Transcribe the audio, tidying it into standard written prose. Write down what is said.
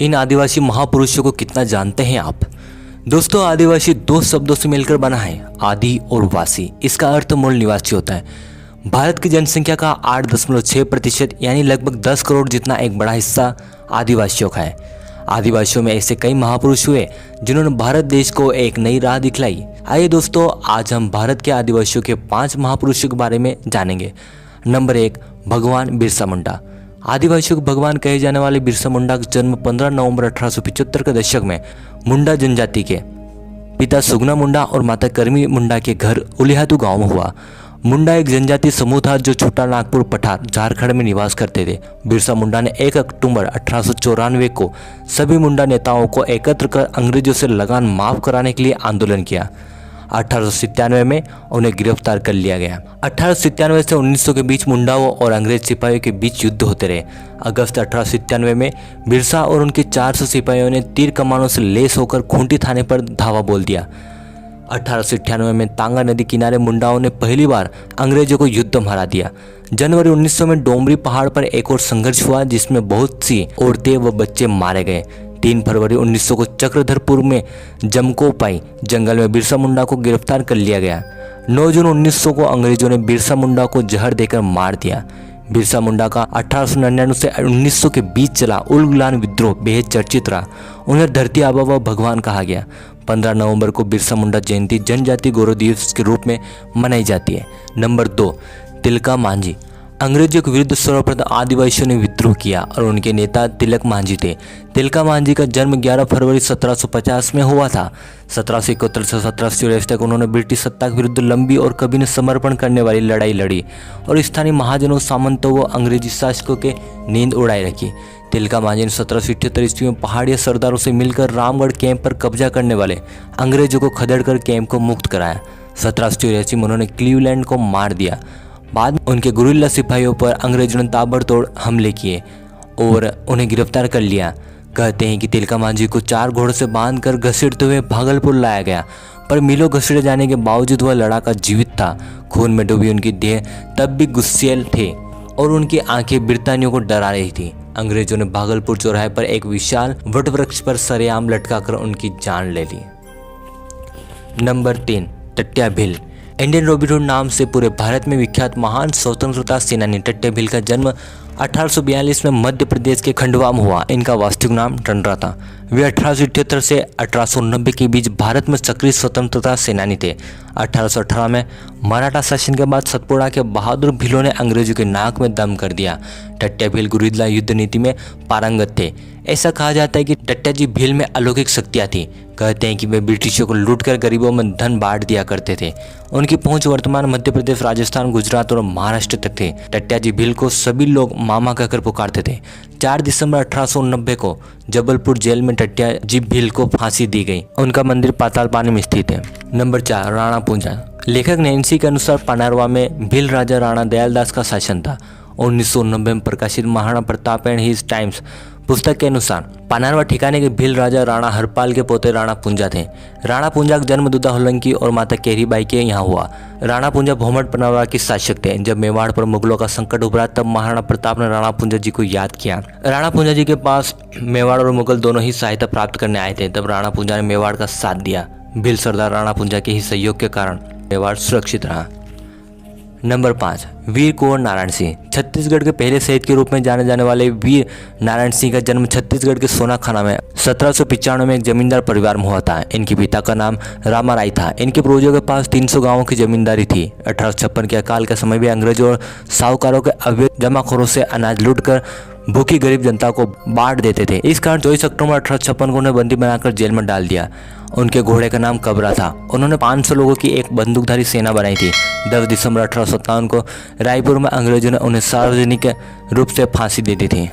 इन आदिवासी महापुरुषों को कितना जानते हैं आप? दोस्तों, आदिवासी दो शब्दों से मिलकर बना है, आदि और वासी। इसका अर्थ मूल निवासी होता है। भारत की जनसंख्या का 8.6% यानी लगभग 10 करोड़ जितना एक बड़ा हिस्सा आदिवासियों का है। आदिवासियों में ऐसे कई महापुरुष हुए जिन्होंने भारत देश को एक नई राह दिखलाई। आइए दोस्तों, आज हम भारत के आदिवासियों के 5 महापुरुषों के बारे में जानेंगे। नंबर 1, भगवान बिरसा मुंडा। आदिवासियों के भगवान कहे जाने वाले बिरसा मुंडा का जन्म 15 नवंबर 1875 के दशक में मुंडा जनजाति के पिता सुगना मुंडा और माता करमी मुंडा के घर उलिहातू गांव में हुआ। मुंडा एक जनजातीय समूह था जो छोटा नागपुर पठार झारखंड में निवास करते थे। बिरसा मुंडा ने 1 अक्टूबर 1894 को सभी मुंडा नेताओं को एकत्र कर अंग्रेजों से लगान माफ कराने के लिए आंदोलन किया। 1897 में उन्हें गिरफ्तार कर लिया गया। 1897 से 1900 के बीच मुंडाओं और अंग्रेज सिपाहियों के बीच युद्ध होते रहे। अगस्त 1897 में बिरसा और उनके 400 सिपाहियों ने तीर कमानों से लेस होकर खूंटी थाने पर धावा बोल दिया। 1898 में तांगा नदी किनारे मुंडाओं ने पहली बार अंग्रेजों को युद्ध में हरा दिया। जनवरी 1900 में डोमरी पहाड़ पर एक और संघर्ष हुआ जिसमें बहुत सी औरतें व बच्चे मारे गए। 3 फरवरी 1900 को चक्रधरपुर में जमकोपाई जंगल में बिरसा मुंडा को गिरफ्तार कर लिया गया। 9 जून 1900 को अंग्रेजों ने बिरसा मुंडा को जहर देकर मार दिया। बिरसा मुंडा का 1899 से 1900 के बीच चला उलगुलान विद्रोह बेहद चर्चित रहा। उन्हें धरती आबा व भगवान कहा गया। 15 नवंबर को बिरसा मुंडा जयंती जनजाति गौरव दिवस के रूप में मनाई जाती है। नंबर 2, तिलका मांझी। अंग्रेजों के विरुद्ध सर्वप्रथम आदिवासियों ने विद्रोह किया और उनके नेता तिलक मांझी थे। तिलका मांझी का जन्म 11 फरवरी 1750 में हुआ था। 1771 से 1784 तक उन्होंने ब्रिटिश सत्ता के विरुद्ध लंबी और कभी न समर्पण करने वाली लड़ाई लड़ी और स्थानीय महाजनों, सामंतों व अंग्रेजी शासकों के नींद उड़ाई रखी। तिलका मांझी ने 1778 ईस्वी में पहाड़ी सरदारों से मिलकर रामगढ़ कैंप पर कब्जा करने वाले अंग्रेजों को खदेड़कर कैंप को मुक्त कराया। 1784 में उन्होंने क्लीवलैंड को मार दिया। बाद में उनके गुरिल्ला सिपाहियों पर अंग्रेजों ने ताबड़तोड़ हमले किए और उन्हें गिरफ्तार कर लिया। कहते हैं कि तिलका मांझी को 4 घोड़ों से बांधकर घसीटते हुए भागलपुर लाया गया, पर मीलों घसीटे जाने के बावजूद वह लड़ाका जीवित था। खून में डूबी उनकी देह तब भी गुस्सेल थे और उनकी आंखें बिरतानियों को डरा रही थी। अंग्रेजों ने भागलपुर चौराहे पर एक विशाल वटवृक्ष पर सरेआम लटकाकर उनकी जान ले ली। नंबर 3, टट्या भील। इंडियन रॉबिन हुड नाम से पूरे भारत में विख्यात महान स्वतंत्रता सेनानी टट्या भील का जन्म 1842 में मध्य प्रदेश के खंडवा में हुआ। इनका वास्तविक नाम टंडरा था। वे 1878 से 1890 के बीच भारत में सक्रिय स्वतंत्रता सेनानी थे। 1818 में मराठा शासन के बाद सतपुड़ा के बहादुर भीलों ने अंग्रेजों के नाक में दम कर दिया। टट्या भील गुरिल्ला युद्ध नीति में पारंगत थे। ऐसा कहा जाता है कि टट्या जी भील में अलौकिक शक्तियाँ थी। कहते हैं कि वे ब्रिटिशों को लूटकर गरीबों में धन बांट दिया करते थे। उनकी पहुंच वर्तमान मध्य प्रदेश, राजस्थान, गुजरात और महाराष्ट्र तक थे। टट्या जी भील को सभी लोग मामा कहकर पुकारते थे। 4 दिसंबर 1890 को जबलपुर जेल में टट्या जी भील को फांसी दी गई। उनका मंदिर पाताल पानी में स्थित है। नंबर 4, राणा पूंजा। लेखक नैन्सी के अनुसार पानारवा में भील राजा राणा दयालदास का शासन था। 1990 में प्रकाशित Maharana Pratap and his times पुस्तक के अनुसार पानारवा ठिकाने के भील राजा राणा हरपाल के पोते राणा पूंजा थे। राणा पूंजा का जन्म दुदा होलंकी और माता केरीबाई के यहाँ हुआ। राणा पूंजा भोमट पानारवा के शासक थे। जब मेवाड़ पर मुगलों का संकट उभरा तब महाराणा प्रताप ने राणा पूंजा जी को याद किया। राणा पूंजा जी के पास मेवाड़ और मुगल दोनों ही सहायता प्राप्त करने आए थे। तब राणा पूंजा ने मेवाड़ का साथ दिया। भील सरदार राणा पूंजा के ही सहयोग के कारण मेवाड़ सुरक्षित रहा। नंबर 5, वीर कुंवर नारायण सिंह। छत्तीसगढ़ के पहले शहीद के रूप में जाने जाने वाले वीर नारायण सिंह का जन्म छत्तीसगढ़ के सोनाखाना में 1795 में एक जमींदार परिवार में हुआ था। इनके पिता का नाम रामाराय था। इनके पूर्वजों के पास 300 गांवों की जमींदारी थी। 1856 के अकाल के समय भी अंग्रेजों और साहूकारों के अवैध जमाखोरों से अनाज लूटकर भूखी गरीब जनता को बांट देते थे। इस कारण 24 अक्टूबर 1856 को उन्हें बंदी बनाकर जेल में डाल दिया। उनके घोड़े का नाम कबरा था। उन्होंने 500 लोगों की एक बंदूकधारी सेना बनाई थी। 10 दिसंबर 1857 को रायपुर में अंग्रेजों ने उन्हें सार्वजनिक रूप से फांसी दे दी थी।